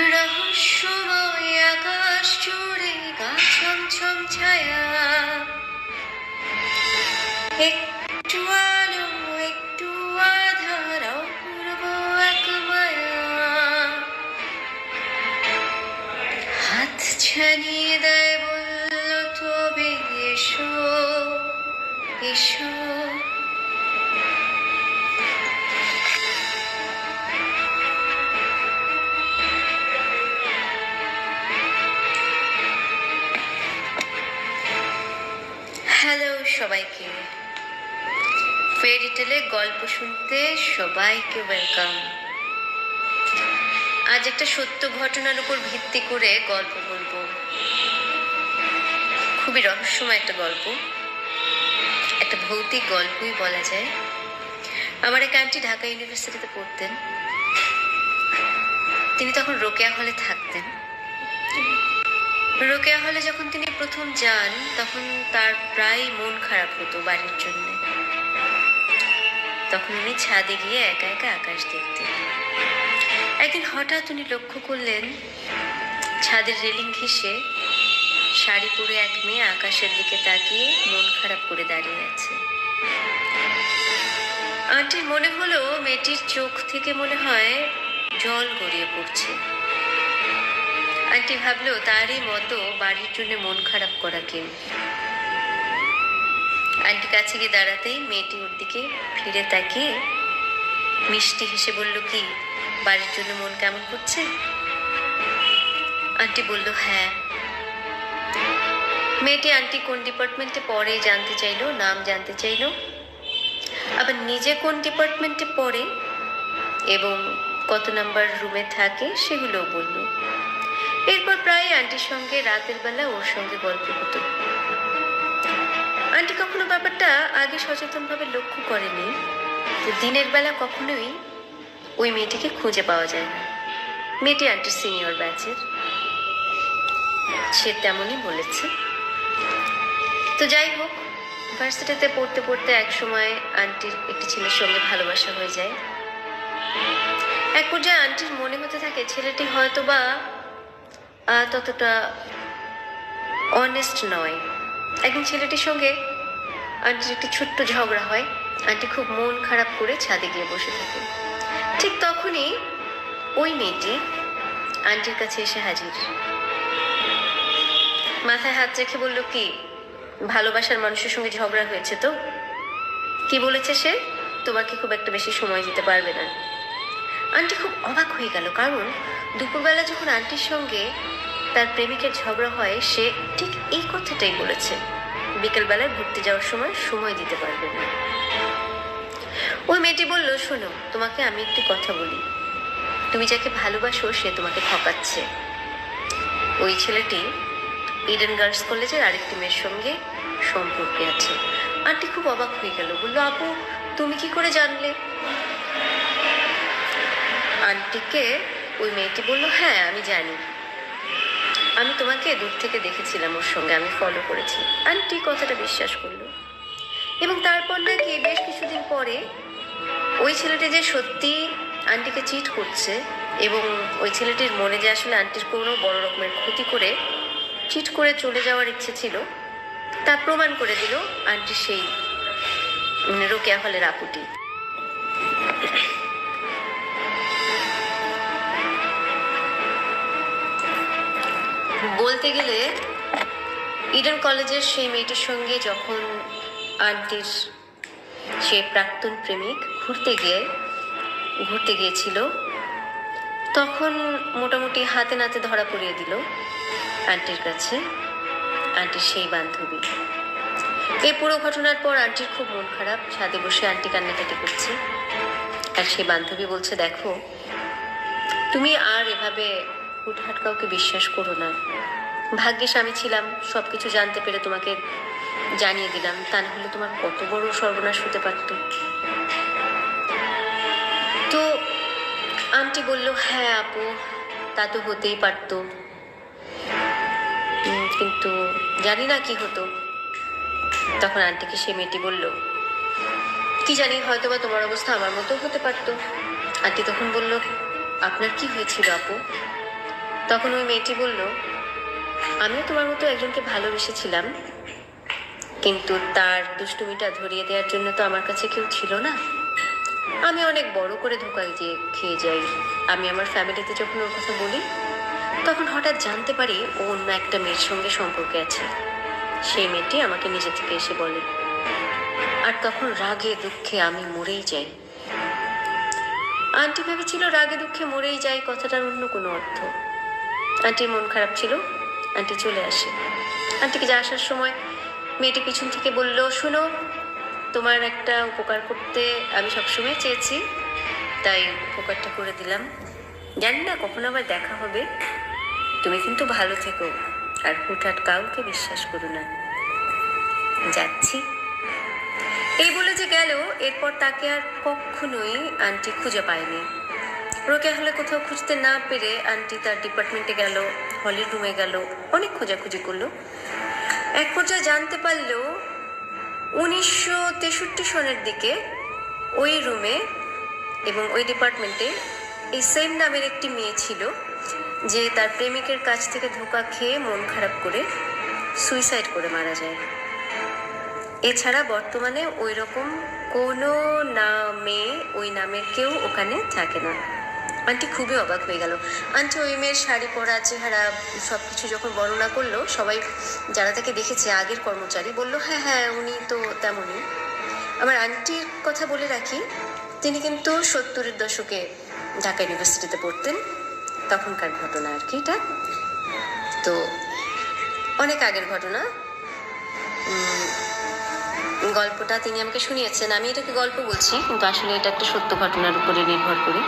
রহস্যময় আকাশ জুড়ে গা ছমছম ছায়া, একটু আলো একটু আধার, অপূর্ব এক মায়া। হাত ছানিয়ে দেয় বলল তবে এসো এসো। হ্যালো সবাইকে, ফেয়ারি টেলে গল্প শুনতে সবাইকে ওয়েলকাম। আজ একটা সত্য ঘটনার উপর ভিত্তি করে গল্প বলবো। খুবই রহস্যময় একটা গল্প, একটা ভৌতিক গল্পই বলা যায়। আমার এক আন্টি ঢাকা ইউনিভার্সিটিতে পড়তেন। তিনি তখন রোকেয়া হলে থাকতেন। রোকেয়া হলে যখন তিনি প্রথম যান তখন তার প্রায় মন খারাপ হতো বাড়ির জন্য। তখন উনি ছাদে গিয়ে একা একা আকাশ দেখতেন। একদিন হঠাৎ উনি লক্ষ্য করলেন ছাদের রেলিং ঘেঁষে শাড়ি পরে এক মেয়ে আকাশের দিকে তাকিয়ে মন খারাপ করে দাঁড়িয়ে আছে। আন্টির মনে হলো মেয়েটির চোখ থেকে মনে হয় জল গড়িয়ে পড়ছে। আন্টি ভাবলো তারই মতো বাড়ির জন্য মন খারাপ করা কেউ। আন্টি কাছে গিয়ে দাঁড়াতেই মেয়েটি ওর দিকে ফিরে তাকিয়ে মিষ্টি হেসে বলল, কি বাড়ির জন্য মন কেমন করছে? আন্টি বলল, হ্যাঁ। মেয়েটি আন্টি কোন ডিপার্টমেন্টে পড়ে জানতে চাইলো, নাম জানতে চাইলো, আবার নিজে কোন ডিপার্টমেন্টে পড়ে এবং কত নাম্বার রুমে থাকে সেগুলোও বলল। এরপর প্রায় আন্টির সঙ্গে রাতের বেলা ওর সঙ্গে গল্প হতো। আন্টি কখনো ব্যাপারটা আগে সচেতনভাবে লক্ষ্য করেনি যে দিনের বেলা কখনোই ওই মেয়েটিকে খুঁজে পাওয়া যায় না। মেয়েটি আন্টির সিনিয়র ব্যাচের, সে তেমনই বলেছে। তো যাই হোক, ভার্সিটিতে পড়তে পড়তে এক সময় আন্টির একটি ছেলের সঙ্গে ভালোবাসা হয়ে যায়। এক পর্যায়ে আন্টির মনে হতে থাকে ছেলেটি হয়তো বা ততটা অনেস্ট নয়। একদিন ছেলেটির সঙ্গে আন্টির একটি ছোট্ট ঝগড়া হয়। আন্টি খুব মন খারাপ করে ছাদে গিয়ে বসে থাকে। ঠিক তখনই ওই মেয়েটি আন্টির কাছে এসে হাজির। মাথায় হাত রেখে বলল, কি ভালোবাসার মানুষের সঙ্গে ঝগড়া হয়েছে তো? কি বলেছে সে? তোমাকে খুব একটা বেশি সময় দিতে পারবে না। আন্টি খুব অবাক হয়ে গেল, কারণ দুপুরবেলা যখন আন্টির সঙ্গে তার প্রেমিকের ঝগড়া হয় সে ঠিক এই কথাটাই বলেছে, বিকেলবেলায় ঘুরতে যাওয়ার সময় সময় দিতে পারবে না। ওই মেয়েটি বলল, শোনো, তোমাকে আমি একটি কথা বলি, তুমি যাকে ভালোবাসো সে তোমাকে ঠকাচ্ছে। ওই ছেলেটি ইডেন গার্লস কলেজের আরেকটি মেয়ের সঙ্গে সম্পর্কে আছে। আন্টি খুব অবাক হয়ে গেল, বলল, আপু তুমি কি করে জানলে? আন্টিকে ওই মেয়েটি বলল, হ্যাঁ আমি জানি, আমি তোমাকে দূর থেকে দেখেছিলাম ওর সঙ্গে, আমি ফলো করেছি। আন্টি কথাটা বিশ্বাস করলো এবং তারপর নাকি বেশ কিছুদিন পরে ওই ছেলেটি যে সত্যি আন্টিকে চিট করছে এবং ওই ছেলেটির মনে যে আসলে আন্টির কোনো বড় রকমের ক্ষতি করে চিট করে চলে যাওয়ার ইচ্ছে ছিল তা প্রমাণ করে দিল আন্টির সেই রোকেয়া হলের আপুটি। বলতে গেলে ইডেন কলেজের সেই মেয়েটির সঙ্গে যখন আন্টির সে প্রাক্তন প্রেমিক ঘুরতে গিয়েছিল তখন মোটামুটি হাতে নাতে ধরা পড়িয়ে দিল আন্টির কাছে আন্টির সেই বান্ধবী। এই পুরো ঘটনার পর আন্টির খুব মন খারাপ। ছাদে বসে আন্টি কান্নাকাটি করছে আর সেই বান্ধবী বলছে, দেখো তুমি আর এভাবে হুটহাট কাউকে বিশ্বাস করো না। ভাগ্যিস আমি ছিলাম, সবকিছু জানতে পেরে তোমাকে জানিয়ে দিলাম, তা না হলে তোমার কত বড় সর্বনাশ হতে পারত। তো আন্টি বলল, হ্যাঁ আপু তা তো হতেই পারতো, কিন্তু জানি না কি হতো। তখন আন্টিকে সে মেয়েটি বলল, কি জানি হয়তো বা তোমার অবস্থা আমার মতো হতে পারতো। আন্টি তখন বলল, আপনার কি হয়েছিল আপু? তখন ওই মেয়েটি বলল, আমিও তোমার মতো একজনকে ভালোবেসেছিলাম, কিন্তু তার দুষ্টুমিটা ধরিয়ে দেওয়ার জন্য তো আমার কাছে কেউ ছিল না। আমি অনেক বড় করে ধোঁকা দিয়ে খেয়ে যাই। আমি আমার ফ্যামিলিতে যখন ওর কথা বলি, তখন হঠাৎ জানতে পারি ও অন্য একটা মেয়ের সঙ্গে সম্পর্কে আছে। সেই মেয়েটি আমাকে নিজে থেকে এসে বলে, আর তখন রাগে দুঃখে আমি মরেই যাই। আন্টি ভেবেছিল রাগে দুঃখে মরেই যাই কথাটার অন্য কোনো অর্থ। আন্টির মন খারাপ ছিল, আন্টি চলে আসে। আন্টিকে যা আসার সময় মেয়েটি পিছন থেকে বলল, শোনো, তোমার একটা উপকার করতে আমি সবসময় চেয়েছি, তাই উপকারটা করে দিলাম। জানি না কখন আবার দেখা হবে। তুমি কিন্তু ভালো থেকো, আর হুটহাট কাউকে বিশ্বাস করো না। যাচ্ছি। এই বলে যে গেল, এরপর তাকে আর কখনোই আন্টি খুঁজে পায়নি। রোকেয়া হলে কোথাও খুঁজতে না পেরে আন্টি তার ডিপার্টমেন্টে গেল, হলের রুমে গেল, অনেক খোঁজাখুঁজি করলো। এক পর্যায়ে জানতে পারলো 1963 সনের দিকে ওই রুমে এবং ওই ডিপার্টমেন্টে এই সেম নামের একটি মেয়ে ছিল, যে তার প্রেমিকের কাছ থেকে ধোঁকা খেয়ে মন খারাপ করে সুইসাইড করে মারা যায়। এছাড়া বর্তমানে ওই রকম কোনো নামে ওই নামের কেউ ওখানে থাকে না। আন্টি খুবই অবাক হয়ে গেল। আন্টি ওই মেয়ের শাড়ি পরা, চেহারা, সব কিছু যখন বর্ণনা করলো, সবাই যারা তাকে দেখেছে আগের কর্মচারী বলল, হ্যাঁ হ্যাঁ উনি তো তেমনই। আমার আন্টির কথা বলে রাখি, তিনি কিন্তু 70-এর দশকে ঢাকা ইউনিভার্সিটিতে পড়তেন। তখনকার ঘটনা আর কি এটা, তো অনেক আগের ঘটনা। গল্পটা তিনি আমাকে শুনিয়েছেন। আমি এটাকে গল্প বলছি, কিন্তু আসলে এটা একটা সত্য ঘটনার উপরে নির্ভর করে।